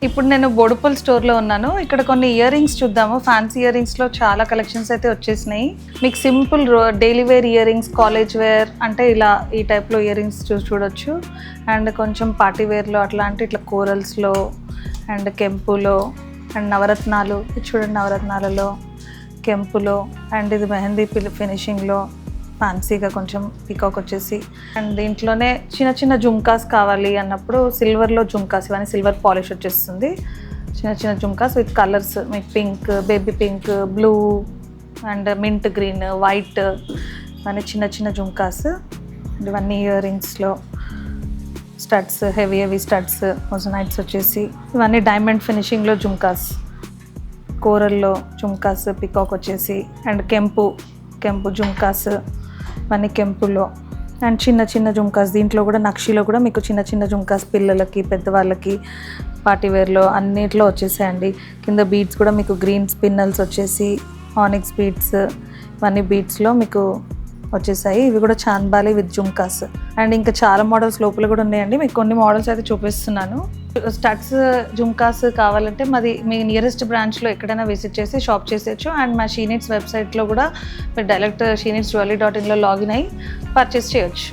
ఇప్పుడు నేను బోడుపల్ స్టోర్లో ఉన్నాను. ఇక్కడ కొన్ని ఇయర్ రింగ్స్ చూద్దాము. ఫ్యాన్సీ ఇయర్ రింగ్స్లో చాలా కలెక్షన్స్ అయితే వచ్చేసినాయి. మీకు simple daily wear earrings, college wear అంటే ఇలా ఈ టైప్లో ఇయర్ రింగ్స్ చూడొచ్చు. అండ్ కొంచెం పార్టీ వేర్లో అట్లాంటి ఇట్లా కోరల్స్లో అండ్ కెంపులో అండ్ నవరత్నాలు చూడండి, నవరత్నాలలో కెంపులో అండ్ ఇది మెహందీ ఫినిషింగ్లో ఫ్యాన్సీగా కొంచెం పీకాక్ వచ్చేసి. అండ్ దీంట్లోనే చిన్న చిన్న జుమ్కాస్ కావాలి అన్నప్పుడు సిల్వర్లో జుమ్కాస్, ఇవన్నీ సిల్వర్ పాలిష్ వచ్చేస్తుంది. చిన్న చిన్న జుమ్కాస్ విత్ కలర్స్, మీకు pink, baby pink, blue and mint green, white, ఇవన్నీ చిన్న చిన్న జుమ్కాస్. ఇవన్నీ ఇయర్ రింగ్స్లో స్టడ్స్, హెవీ స్టడ్స్, మొజనైట్స్ వచ్చేసి. ఇవన్నీ డైమండ్ ఫినిషింగ్లో జుమ్కాస్, కోరల్లో జుమ్కాస్ పీకాక్ వచ్చేసి. అండ్ కెంపు జుమ్కాస్, ఇవన్నీ కెంపులో. అండ్ చిన్న చిన్న జుమ్కాస్, దీంట్లో కూడా నక్షిలో కూడా మీకు చిన్న చిన్న జుమ్కాస్ పిల్లలకి, పెద్దవాళ్ళకి, పార్టీవేర్లో అన్నిట్లో వచ్చేసాయండి. కింద బీడ్స్ కూడా మీకు గ్రీన్ స్పిన్నల్స్ వచ్చేసి, ఆనిక్స్ బీడ్స్, ఇవన్నీ బీడ్స్లో మీకు వచ్చేసాయి. ఇవి కూడా చాన్బాలి విత్ జుమ్కాస్. అండ్ ఇంకా చాలా మోడల్స్ లోపల కూడా ఉన్నాయండి. మీకు కొన్ని మోడల్స్ అయితే చూపిస్తున్నాను. స్టడ్స్, జుమ్కాస్ కావాలంటే మాది మీ నియరెస్ట్ బ్రాంచ్లో ఎక్కడైనా విజిట్ చేసి షాప్ చేసేయచ్చు. అండ్ మా షీనిట్స్ వెబ్సైట్లో కూడా మీరు డైరెక్ట్ sheenitsjewelry.in లాగిన్ అయ్యి పర్చేస్ చేయొచ్చు.